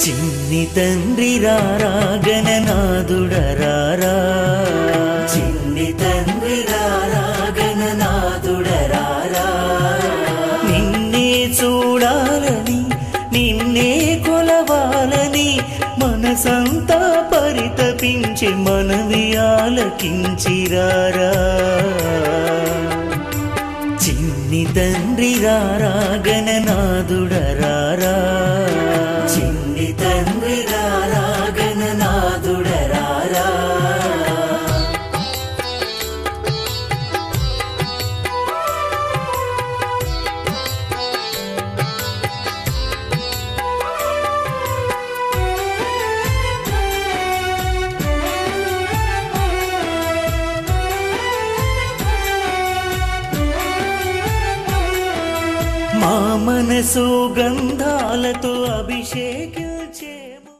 చిన్ని తండ్రి రారా గణనాథుడరారా, చిన్ని తండ్రి రారా గణనాథుడరారా. నిన్నే చూడాలని నిన్నే కొలవాలని మనసంతా పరితపించి మనవి ఆలకించిరారా. చిన్ని తండ్రి రారా గణనాథుడరారా, చిన్ని తండ్రి రారా గణనాథుడరారా. మా మనసు గంధాలతో అభిషేకించేము.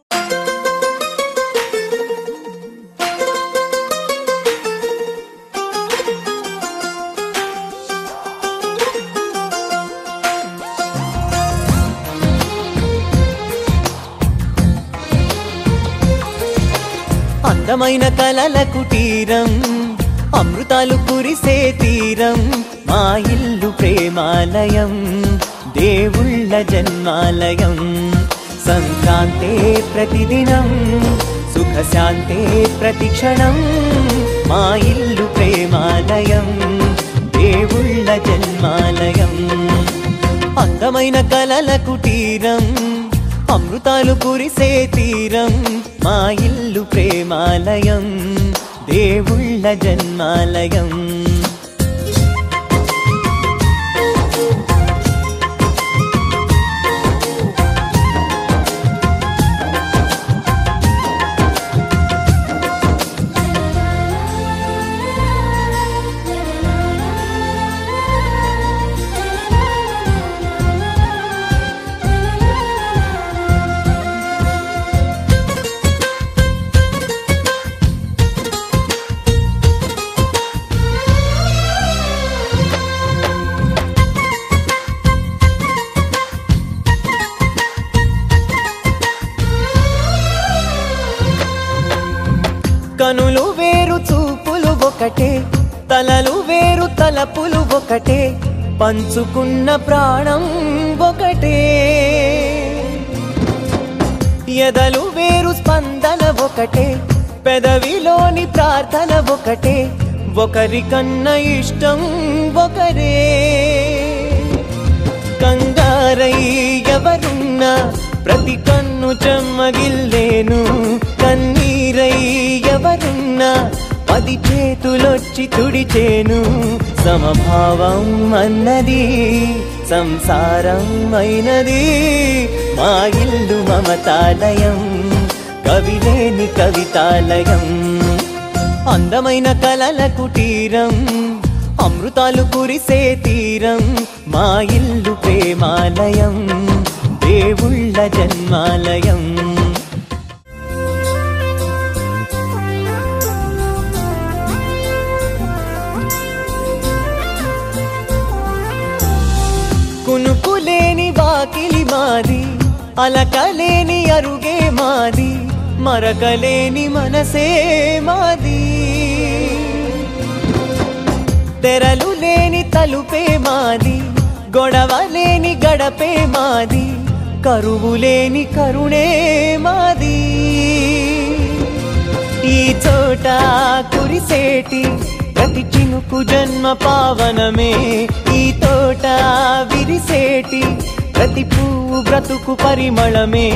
అందమైన కలల కుటీరం, అమృతాలు కురిసే తీరం, మా ఇల్లు ప్రేమాలయం, దేవుళ్ళ జన్మాలయం. సంక్రాంతే ప్రతిదినం, సుఖశాంతే ప్రతిక్షణం, మా ఇల్లు ప్రేమాలయం, దేవుళ్ళ జన్మాలయం. అందమైన కలల కుటీరం, అమృతాలు కురిసే తీరం, మా ఇల్లు ప్రేమాలయం, దేవుళ్ళ జన్మాలయం. కనులు వేరు చూపులు ఒకటే, తలలు వేరు తలపులు ఒకటే, పంచుకున్న ప్రాణం ఒకటే. ఎదలు వేరు స్పందన ఒకటే, పెదవిలోని ప్రార్థన ఒకటే, ఒకరికన్నా ఇష్టం ఒకరే. కంగారై ఎవరున్నా ప్రతి కన్ను చెమ్మగిల్లేను, కన్నీరై ఎవరున్నా 10 చేతులొచ్చి తుడిచేను. సమభావం అన్నది సంసారం అయినది, మా ఇల్లు మమతాలయం, కవిలేని కవితాలయం. అందమైన కలల కుటీరం, అమృతాలు కురిసే తీరం, మా ఇల్లు ప్రేమాలయం, దేవుళ్ళ జన్మాలయం. కునుకులేని వాకిలి మాది, అలకలేని అరుగే మాది, మరకలేని మనసే మాది. తెరలు లేని తలుపే మాది, గొడవలేని గడపే మాది, కరువులేని కరుణే మాది. ఈ చోట కురిసేటి ప్రతి చినుకు జన్మ పావనమే, ఈ తోట విరిసేటి ప్రతి పువ్వు బ్రతుకు పరిమళమే.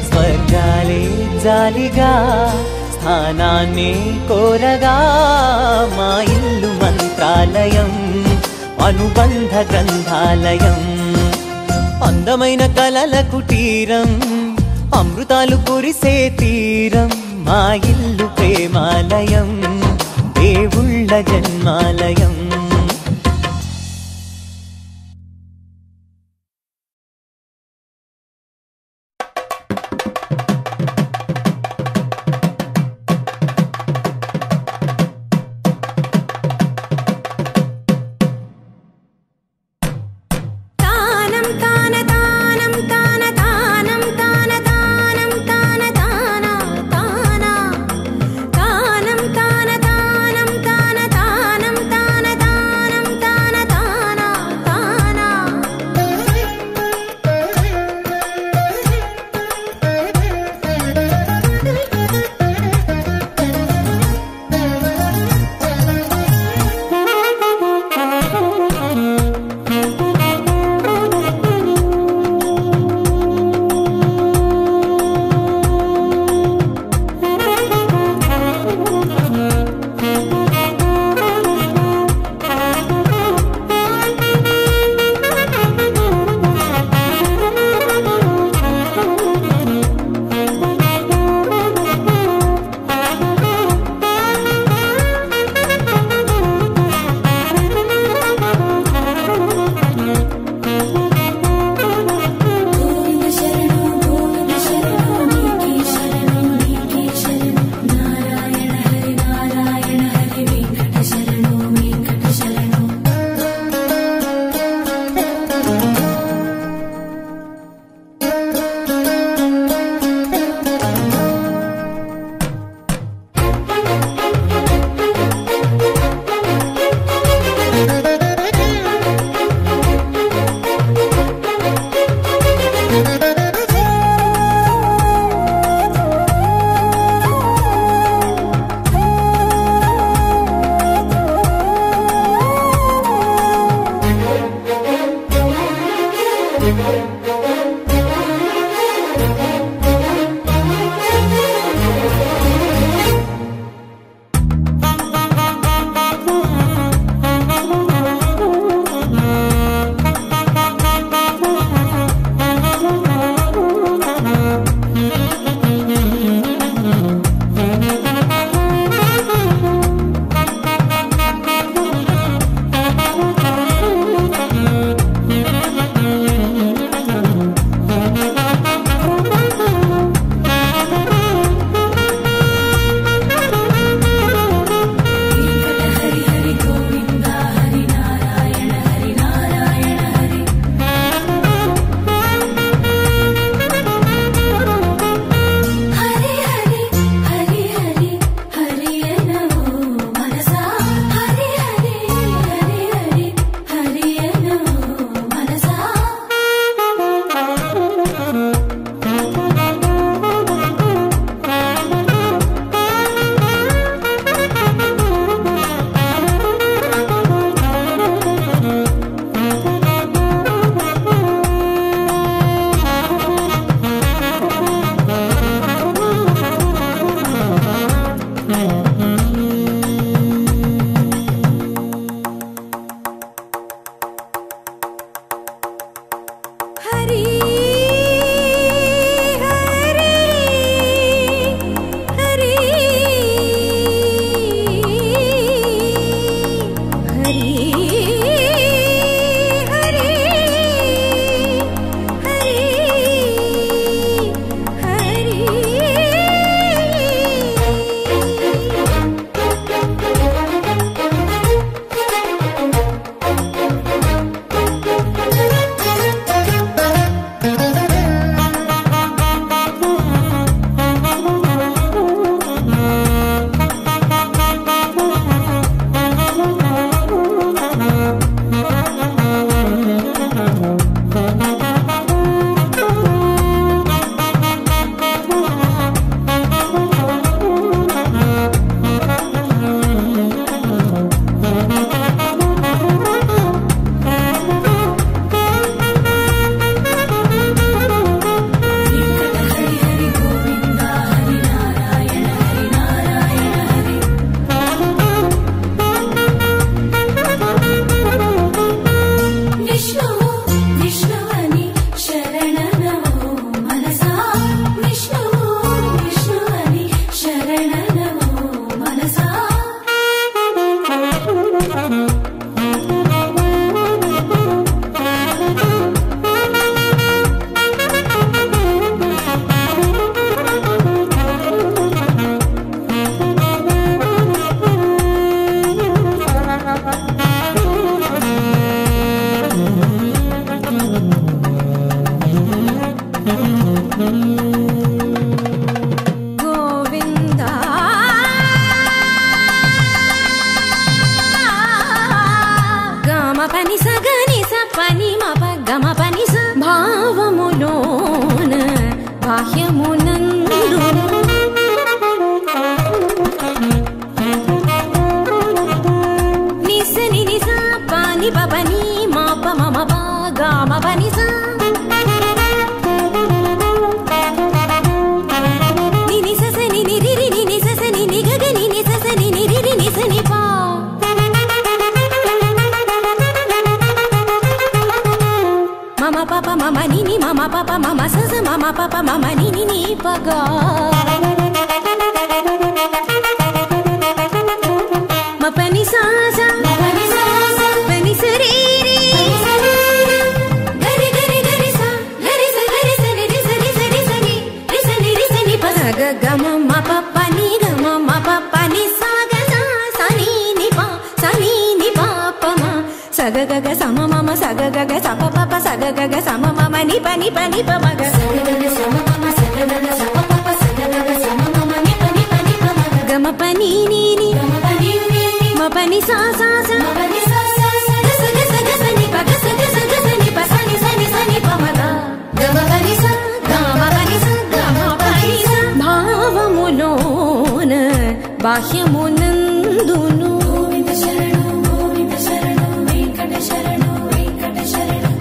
స్వర్గాలే జాలిగా స్థానాన్ని కోరగా, మా ఇల్లు మంత్రాలయం, అనుబంధ గ్రంథాలయం. అందమైన కలల కుటీరం, అమృతాలు కురిసే తీరం, మా ఇల్లు ప్రేమాలయం, దేవుళ్ళ జన్మాలయం. తానం తాన తానం తాన తానం తాన తానం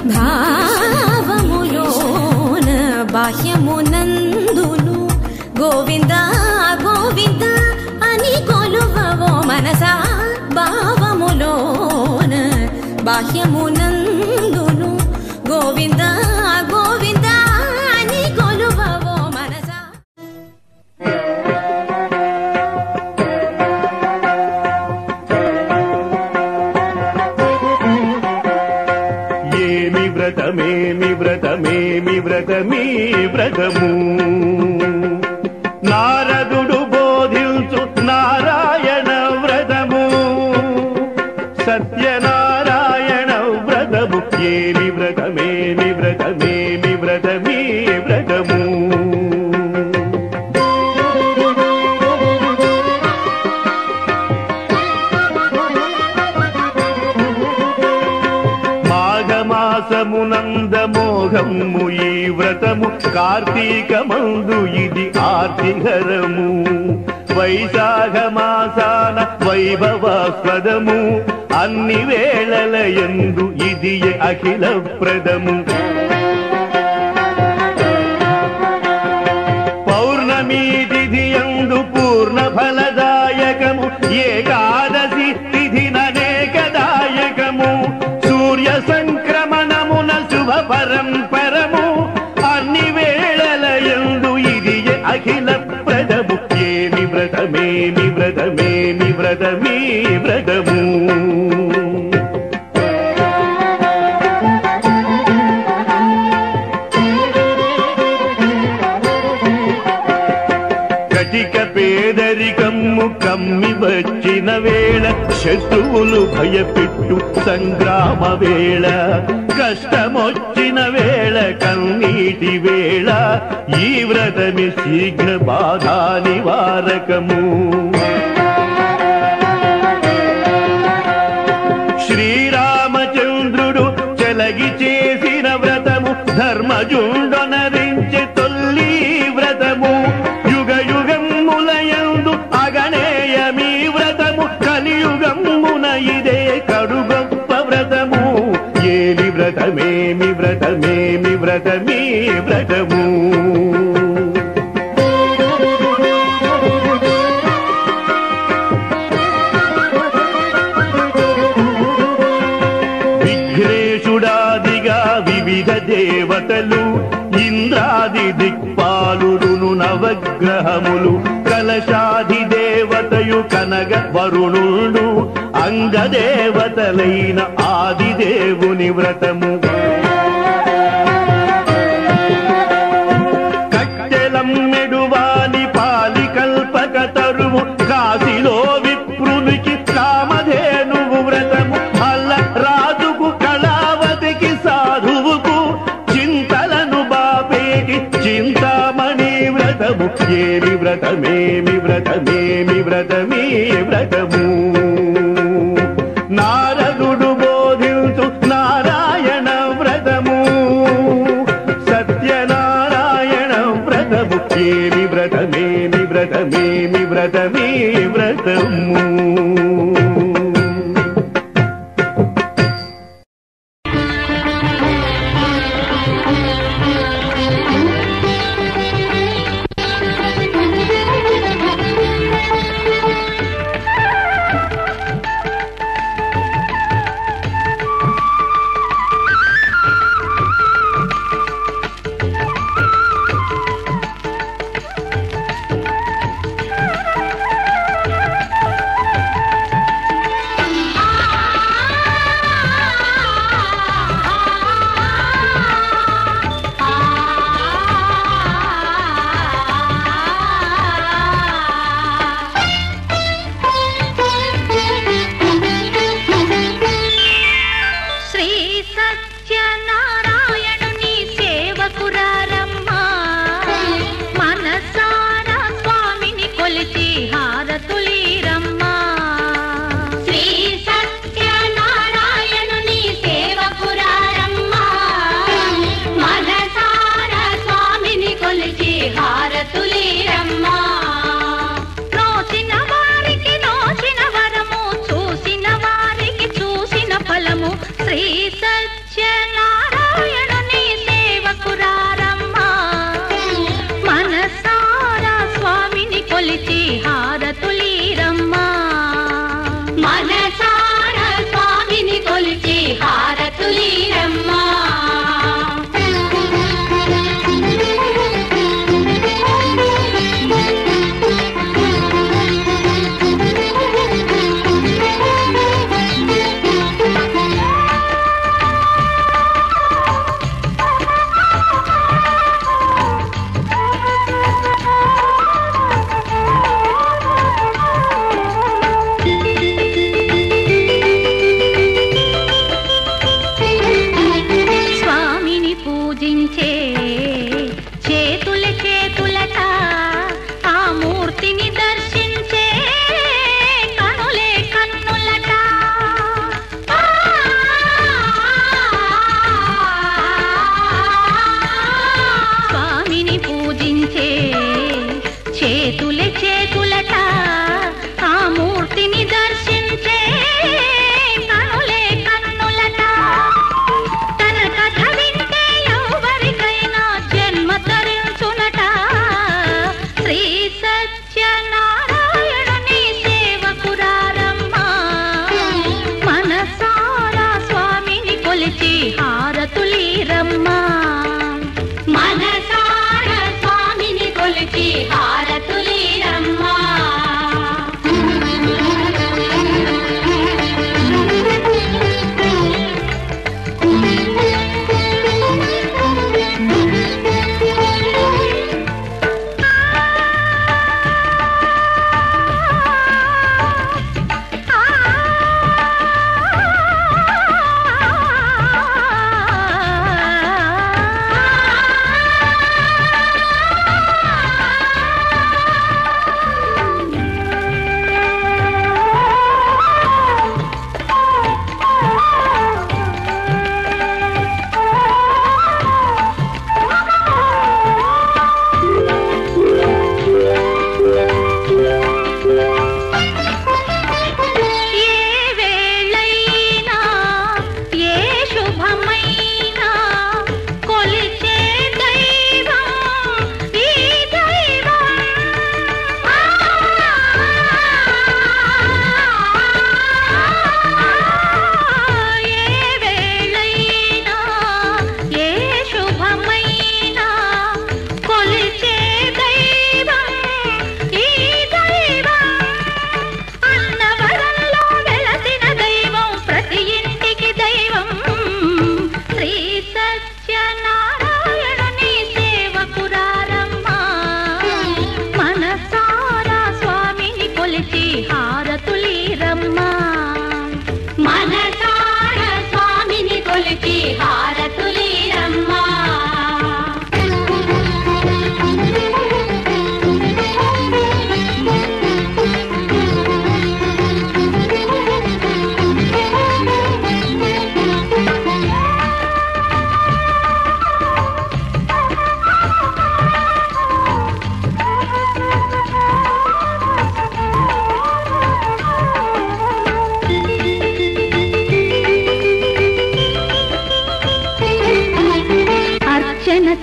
భావములోన బాహ్యమునందును గోవింద గోవింద అని కొలువవో మనసా. ఏమి వ్రతమేమి వ్రతమేమి వ్రతమీ వ్రతము నారదుడు బోధించు నారాయణ వ్రతము సత్యనారాయణ వ్రతము ఏమి వ్రతమేమి వ్రతమేమి వ్రతమీ వ్రతము మాఘమాసమునందమోఘము ఈ వ్రతము కార్తీకమందు ఇది ఆర్తిహరము వైశాఖ మాసాన వైభవాస్పదము అన్ని వేళల యందు ఇది అఖిల ప్రదము పౌర్ణమి తిథి యందు పూర్ణ ఫలదాయకము ఏకాదశి తిథి ననేకదాయకము సూర్య సంక్రమణమున శుభ పరంపరము అన్ని వేళల యందు ఇది అఖిల ప్రదము ఏమి వ్రతమేమి వ్రతమేమి వ్రతమీ వ్రతము కటిక పేదరికమ్ము కమ్మి వచ్చిన వేళ శత్రువులు భయపెట్టు సంగ్రామ వేళ కష్టమొచ్చిన వేళ కన్నీటి వేళ ఈ వ్రతమి శీఘ్ర బాధా నివారకము శ్రీరామచంద్రుడు చెలగి చేసిన వ్రతము ధర్మజుండొనరించే తొల్లి వ్రతము యుగ యుగములయందు అగణేయమీ వ్రతము కలియుగమున ఇదే కడు గొప్ప వ్రతము ఏమి వ్రతమేమి వ్రతమేమి వ్రతమీ వ్రతము విఘ్నేశుడాదిగా వివిధ దేవతలు ఇంద్రాది దిక్పాలురును నవగ్రహములు కలశాది దేవతయు కనగ వరుణుడు అంగదేవతలైన ఆదిదేవుని వ్రతము కట్టెలమ్మెడువాని పాలి కల్పక తరువు కాశీలో విప్రునికి కామధేనువు వ్రతము అల్ల రాజుకు కళావతికి సాధువుకు చింతలను బాపేటి చింతామణి వ్రతము ఏమి వ్రతమేమి వ్రతమేమి వ్రతమీ వ్రతము నారదుడు బోధించు నారాయణ వ్రతము సత్యనారాయణ వ్రతము ఏమి వ్రతమేమి వ్రతమేమి వ్రతమీ వ్రతము పూజించే చేతుల చేతులట ఆ మూర్తిని దర్శించే కనులే కన్నులట స్వామిని పూజించే చేతుల చేతులట ఆ మూర్తిని దర్శించే కనులే కన్నులట తన కథ వింటే ఎవరికైనా జన్మ తరించునట శ్రీ సత్యనారాయణుని సేవకురారమ్మా మనసారా స్వామిని కొలిచి హారతులీరమ్మా మనసారా స్వామిని కొలిచి హారతులీరమ్మా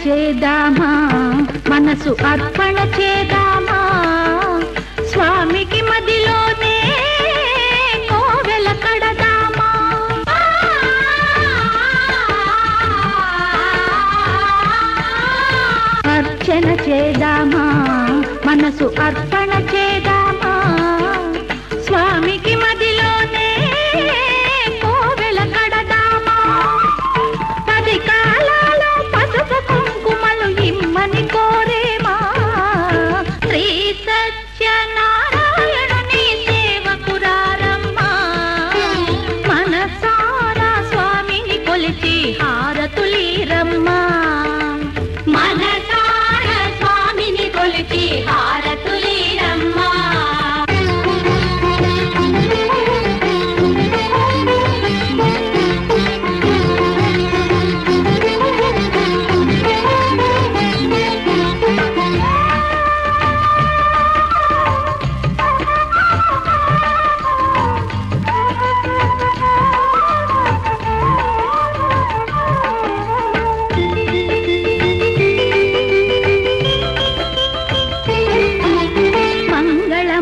చేదామా మనసు అర్పణ చేదామా స్వామికి మదిలోనే కోవెల కడదామా అర్చన చేదామా మనసు అర్పణ చేదామా స్వామికి మదిలోనే కోవెల కడదామా పది కాలాలో పసుపు కుంకుమలు ఇమ్మని కోరేమా శ్రీ సత్యనారాయణుని సేవకురారమ్మా మనసారా స్వామిని కొలిచి హారతులీరమ్మా మనసారా స్వామిని కొలిచి హారతులీరమ్మా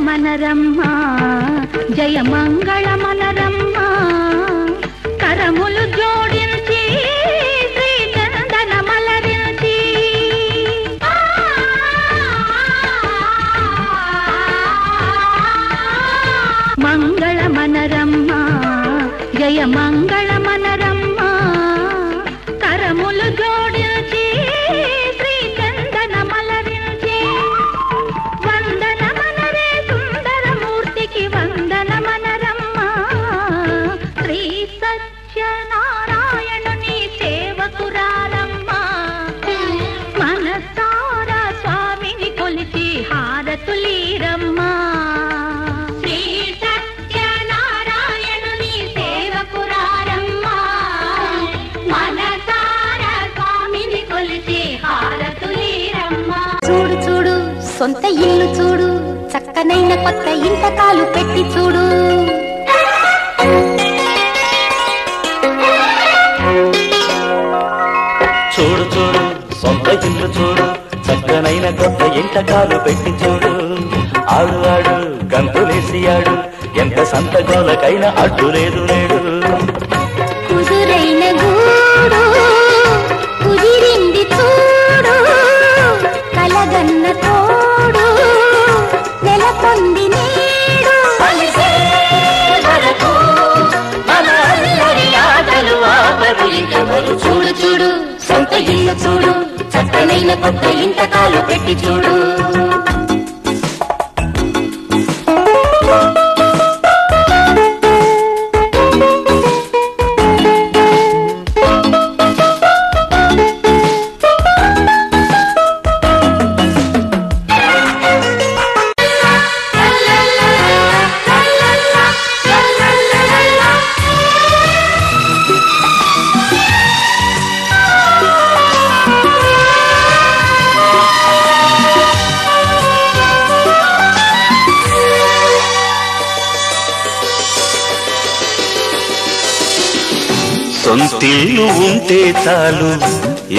మనరమ్మా జయ మంగళ మనరమ్మా కరములు జోడించి శ్రీ చందన మలరించి మంగళ మనరమ్మా జయ మంగళ మనరమ్మా కరములు జోడించి శ్రీ చందన మలరించి వందన మనరే సుందరమూర్తికి వందన మనరమ్మా సొంత ఇల్లు చూడు, చక్కనైన కొత్త ఇంట కాలు పెట్టి చూడు. చూడు చూడు సొంత ఇల్లు చూడు, చక్కనైన కొత్త ఇంట కాలు పెట్టి చూడు. ఆడు ఆడు గంతులేసి ఆడు, ఎంత సంతకాలకైనా అడ్డు లేదు నేడు. కుదురైన గూడు కుదిరింది చూడు, కలగన్న తోడు నెలకొంది నేడు. చూడు చూడు సొంత ఇల్లు చూడు, చక్కనైన కొత్త ఇంట కాలు పెట్టి చూడు. సొంతిల్లు ఉంటే చాలు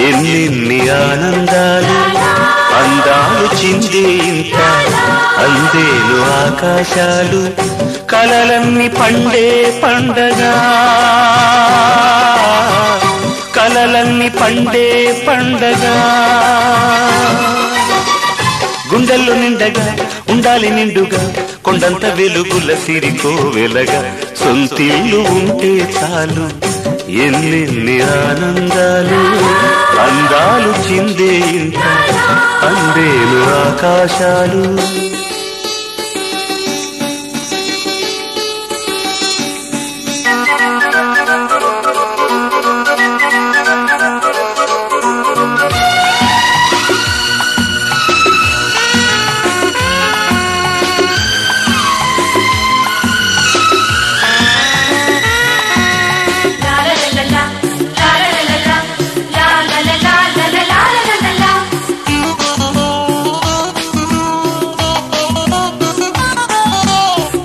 ఎన్నెన్ని ఆనందాలు, అందాలు చిందే ఇంత అందేలు ఆకాశాలు. కలలన్నీ పండే పండగా, కలలన్నీ పండే పండగా. గుండెల్లో నిండగా ఉండాలి నిండుగా, కొండంత వెలుగుల సిరికో వెలగా. సొంతిల్లు ఉంటే చాలు ఎన్నెన్ని ఆనందాలు, అందాలు చిందే ఇంత అందేలు ఆకాశాలు.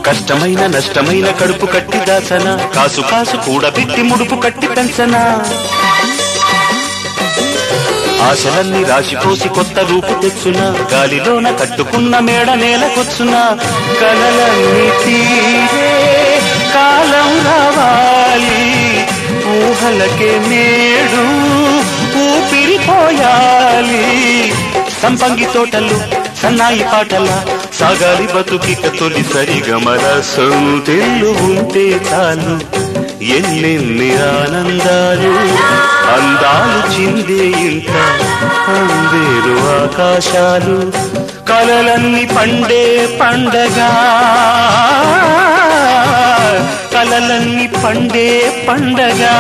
కష్టమైన నష్టమైన కడుపు కట్టి దాచన, కాసు కాసు కూడా పెట్టి ముడుపు కట్టి పెంచనా. ఆశలన్నీ రాశిపోసి కొత్త రూపు తెచ్చునా, గాలిలోన కట్టుకున్న మేడ నేలకొచ్చునా. కలలన్నీ తీరే కాలం రావాలి, ఊహలకే నేడు ఊపిరిపోయాలి. సంపంగి తోటలు సన్నాయి పాటల సాగాలి బతుకిక తొలి సరిగమల. సొంతిల్లు ఉంటే చాలు ఎన్నెన్ని ఆనందాలు, అందాలు చిందే ఇంత అందేరు ఆకాశాలు. కలలన్నీ పండే పండగా, కలలన్నీ పండే పండగా.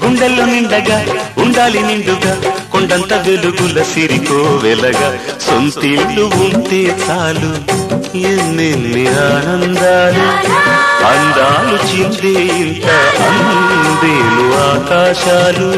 గుండెల్లో నిండగా ఉండాలి నిండుగా, కొండంత వెలుగుల సిరికో వెలగా. సొంతిల్లు ఉంటే చాలు ఎన్నెన్ని ఆనందాలు, అందాలు చిందే ఇంత అందేలు ఆకాశాలు.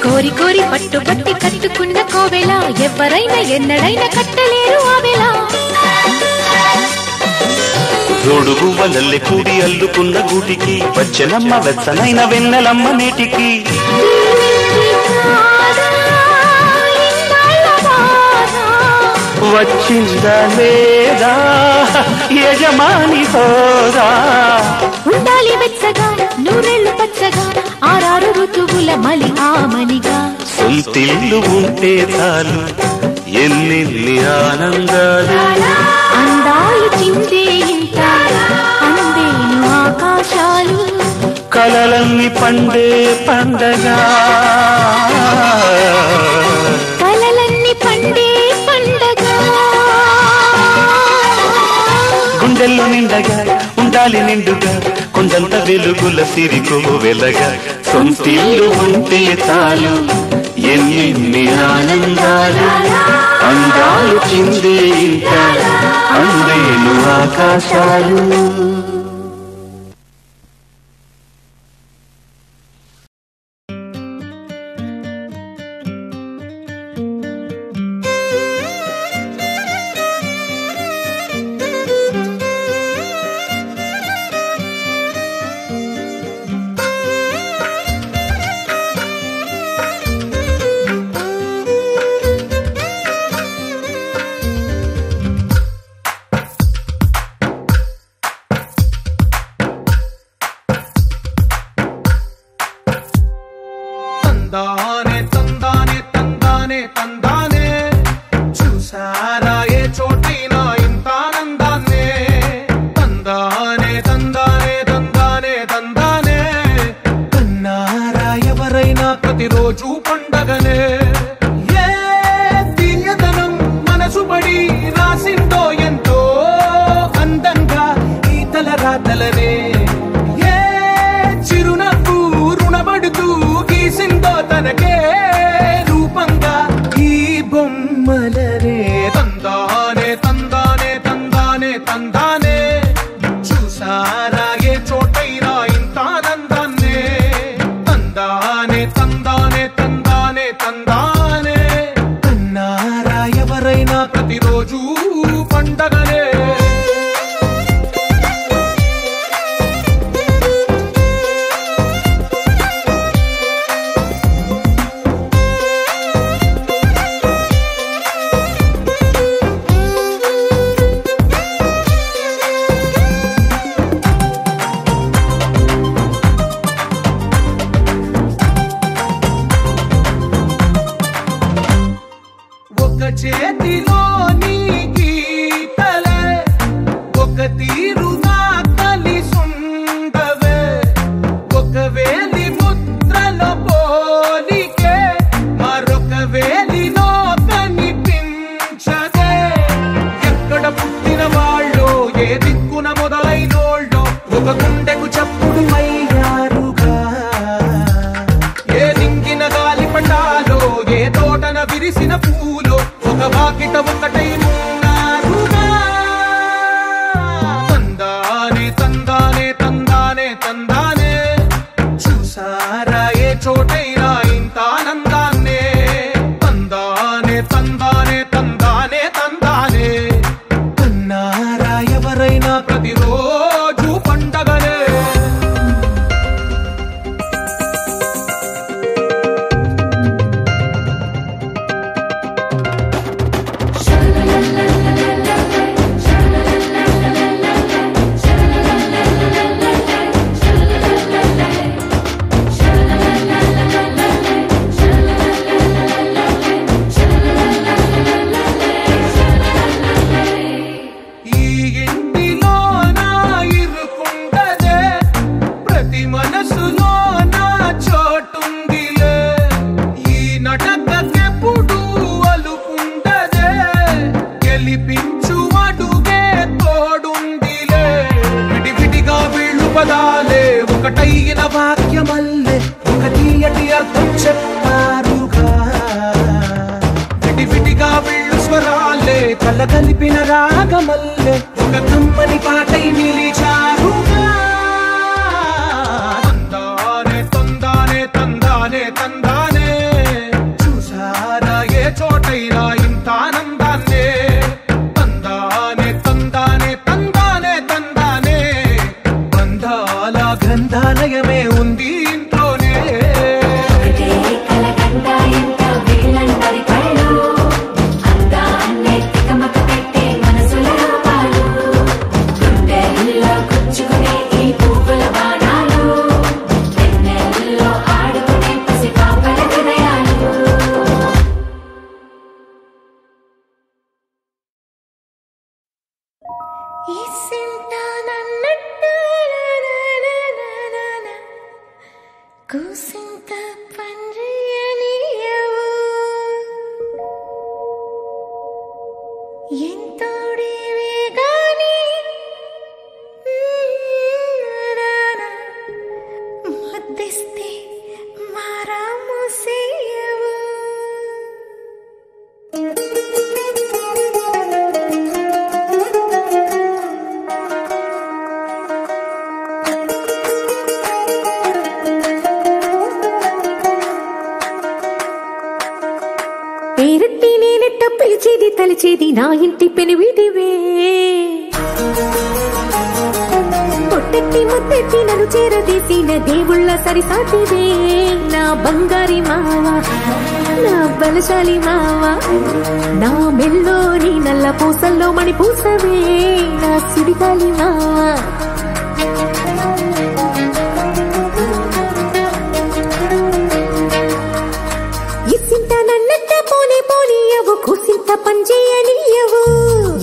కోరి కోరి పట్టు పట్టి కట్టుకున్న కోవెల, ఎవరైనా ఎన్నడైనా కట్టలేరు ఆవెల. గోడుగువ్వలల్లె కూడి అల్లుకున్న గూటికి, వచ్చనమ్మ వెచ్చనైన వెన్నెలమ్మ నేటికి. వచ్చిందా లేదా యజమాని హోదా, ఉండాలి వెచ్చగా నూరెళ్ళు పచ్చగా, ఆరారు ఋతువుల మలి ఆమనిగా. సొంతిల్లు ఉంటే చాలు ఎన్నెన్ని ఆనందాలు అందాలు చిందే ఇంత అందేను ఆకాశాలు కలలన్నీ పండే పండగ కలలన్నీ పండే పండగ గుండెల్లో నిండగా ఉండాలి నిండుగా కొండంత వెలుగుల సిరికో వెలగా సొంతిల్లు ఉంటే చాలు ఎన్ని ఆనందాలు అందాలు చిందే ఇంత అందేను ఆకాశాలు తందానే తందానే తందానే తందానే చూసారా ఏ చోటైనా ఇంత ఆనందాన్నే తందానే తందానే తందానే తందానే కన్నారా ఎవరైనా ప్రతిరోజు పండగనే ఏ తీయదనం మనసు పడి రాసిందో ఎంతో అందంగా ఈ తలరాతలనే ఏ చిరునవ్వు రుణపడుతూ గీసిందో తనకే రూపంగా ఈ బొమ్మలనే తందానే తందానే తందానే తందానే చూసారా ఏ చోటైనా ఇంత ఆనందాన్నే తందానే తందానే తందానే తందానే కన్నారా ఎవరైనా ప్రతిరోజు పండగనే ఒక చేతిలో నీ గీతలే ఒక తీరుగా కలిసుండవే ఒక వేలి ముద్రల పోలికే మరొక వేలిలో కనిపించదే ఎక్కడ పుట్టిన వాళ్ళో ఏ దిక్కున మొదలైనోళ్ళో ఒక గుండెకు చప్పుడు అయ్యారుగా ఏ దింగిన గాలి పటాలో ఏ తోటన విరిసిన పూలో ఒక వాకిట ఒకటై ఉన్నారుగా తందానే తందానే తందానే తందానే చూసారా ఏ చోటైనా ఇంత ఆనందాన్నే తందానే తందానే తందానే తందానే కన్నారా ఎవరైనా ప్రతిరోజు పండగనే ఈ ఇంటిలో నా ఇరుకుండదే ప్రతి మనసులో నా చోటుందిలే ఈ నటకెప్పుడు అలుపుండదే గెలిపించు అడుగే తోడుందిలే విడివిడిగా వీళ్ళు పదాలే ఒకటైన వాక్యమల్లే ఒక తీయటి అర్థం చెప్పారుగా విడివిడిగా వీళ్ళు స్వరాలే కల కలిపిన రాగమల్లే ఒక కమ్మని పాటై నిలిచారుగా తందానే తందానే తందానే తందానే చూసారా ఏ చోటైనా ఇంత ఆనందాన్నే తందానే తందానే తందానే తందానే బంధాల గ్రంథాలయమే ఉంది ఇంట్లోనే అందాన్ని తికమక పెట్టే మనసుల రూపాలు గుండెల్లో గుచ్చుకునే పేరెట్టి నేనెట్ట పిలిచేది తలిచేది నా ఇంటి పెనువిటివే పొట్టెట్టి ముద్దెట్టి నన్ను చేరదీసిన దేవుళ్ళ సరిసాటివే నా బంగారి మావా నా బలశాలి మావా నా మెల్లోని నల్ల పూసల్లో మణి పూసవే నా సిరిగాలి మావా ఇసింత నన్నట్ట పోనీ పోనీయవు కుసింత పనిచేయనీయవు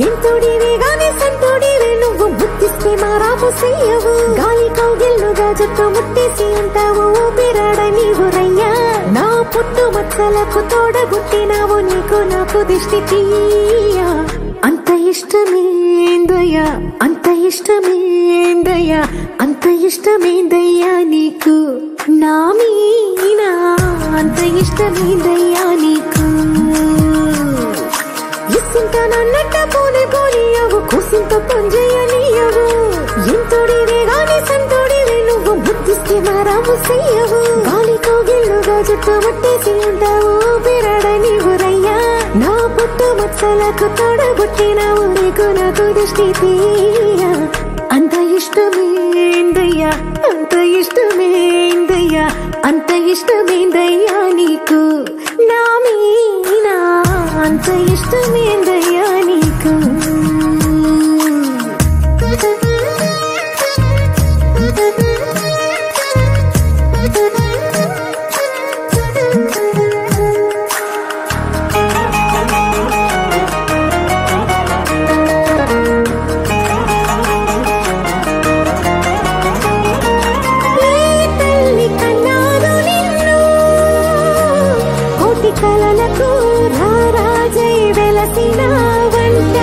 ఎంతోడివే గాని సంతోడివే నువ్వు ముద్దిస్తే మారాపు చెయ్యవు గాలి కౌగిల్లుగా జుట్టు ముట్టేసి ఉంటావు ఊపిరాడ నీవు రయ్యా నా పుట్టు మచ్చలకు తోడబుట్టినావు నీకు నాకు దిష్టి తీయా అంత ఇష్టమేందయ్యా అంత ఇష్టమేందయ్యా అంత ఇష్టమేందయ్యా నీకు నా మీనా అంత ఇష్టమేందయ్యా నీకు ఇసింత నన్నట్ట పోనీ పోనీయవు కుసింత పనిచేయనీయవు ఎంతోడివే గాని సంతోడివే నువ్వు బుద్ధిస్తే మారాము చెయ్యవు గాలి కౌగిల్లుగా జుట్టు ముట్టేసి ఉంటావు ఊపిరాడ నీవు రయ్యా నా పుట్టు మచ్చలకు తోడబుట్టినావు నీకు నాకు దిష్టి తీయా అంత ఇష్టమేందయ్యా అంత ఇష్టమేందయ్యా అంత ఇష్టమేందయ్యా నీకు నా మీనా అంత ఇష్టమేందయ్యా నీకు కలలకు రారాజై వెలసిన వంట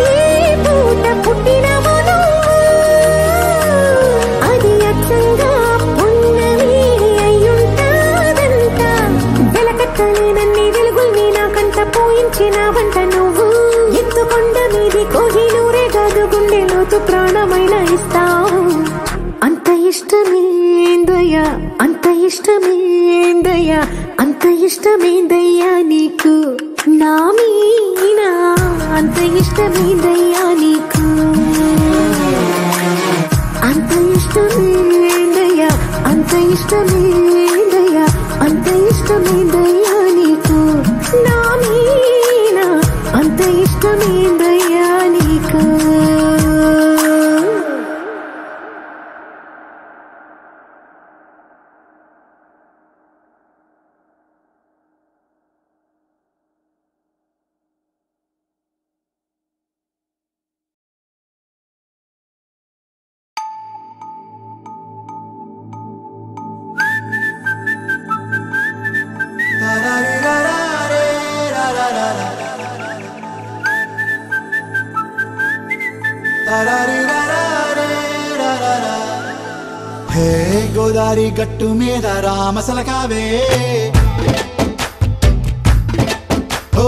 ఈ పూట పుట్టినవును అది అచ్చంగా పున్నమి అయ్యుంటాదంట వెలకట్టలేనన్ని వెలుగుల్ని నాకంట పోయించిన వంట నువ్వు ఎత్తుకొండ మీది కోహినూరే కాదు గుండె లోతు ప్రాణమైన ఇస్తావు అంత ఇష్టమేందయ్యా అంత ఇష్టమేందయ్యా అంత ఇష్టమేందయ్యా నీకు నా మీనా అంత ఇష్టమేందయ్యా నీకు అంత ఇష్టమేందయ్యా అంత ఇష్టమేందయ్యా అంత ఇష్టమేందయ్యా నీకు నా మీనా అంత ఇష్టమేందయ్యా నీకు హే గోదారి గట్టు మీద రామసలకావే ఓ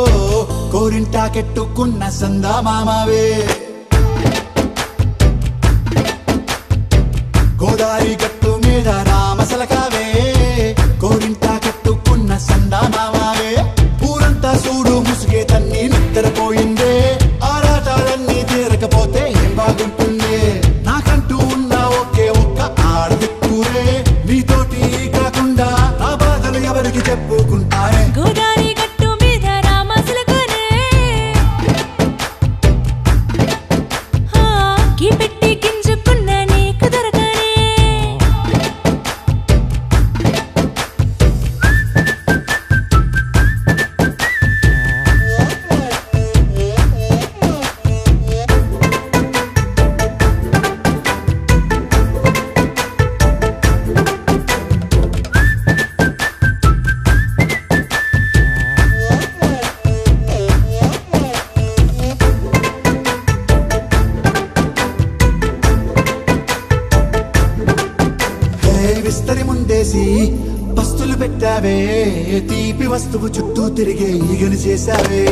కోరింటాకెట్టుకున్న సందా మామావే గోదారి గట్టు మీద రామసలకావే కోరింటాకెట్టుకున్న సందా మామావే ఊరంతా చూడు ముసుగే తన్ని నిద్రపోయిందే ఆరాటాలన్నీ తీరకపోతే ఏం బాగుంటుంది నాకంటూ ఉన్న ఒకే ఒక్క ఆడదిక్కురే నీతోటి కాకుండా నా బాధలు ఎవరికి చెప్పుకుంటారే గోదారి గట్టు మీద రామసలకనే కీ పెట్టి గింజుకున్న నీకు దొరకనే విస్తరి ముందేసి పస్తులు పెట్టావే తీపి వస్తువు చుట్టూ తిరిగే ఈగను చేశావే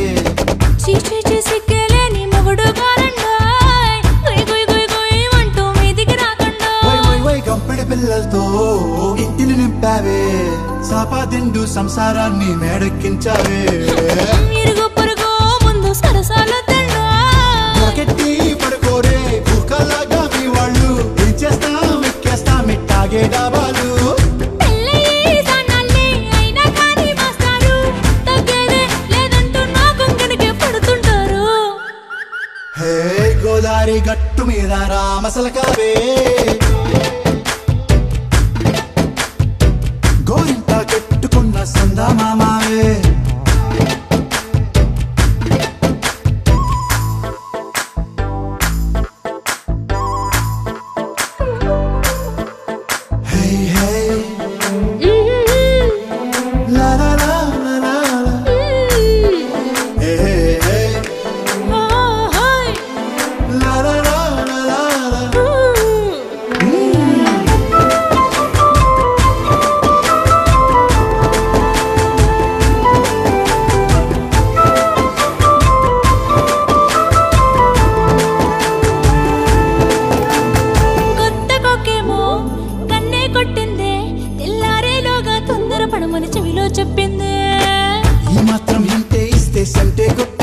చీచీ చేసి కేలేని మొగుడు గారండాయ్ గుయ్ గుయ్ గుయ్ గుయ్ అంటూ మీదికి రాకండా వై వై వై గంపెడి పిల్లలతో ఇంటిని నింపావే సాపాదిండు సంసారాన్ని మేడెక్కించావే ఇరుగు పొరుగు ముందు సరసాల తండా పొరకెట్టి పడుకోరే కుక్కలాగా మీ వాళ్ళు ఏం చేస్తాం ఎక్కేస్తాం ఇట్టాగే డాబాలు పెళ్ళయి దానాలే అయినా కానీ మాస్టారు తగ్గేదే లేదంటూ నా కొంగడికే పడుతుంటారు హే గోదారి గట్టు మీద రామసలకావే గోరింట కట్టుకున్న సందా మామావే హే హే లా లా లా లా లా హే హే హే లా లా లా లా లా కొత్త కొక్కేమో కన్నే కొట్టిందే తెల్లారేలోగా తొందర పడమని చెవిలో చెప్పిందే ఈ మాత్రం ఇంటే ఇస్తే సంటే కొట్ట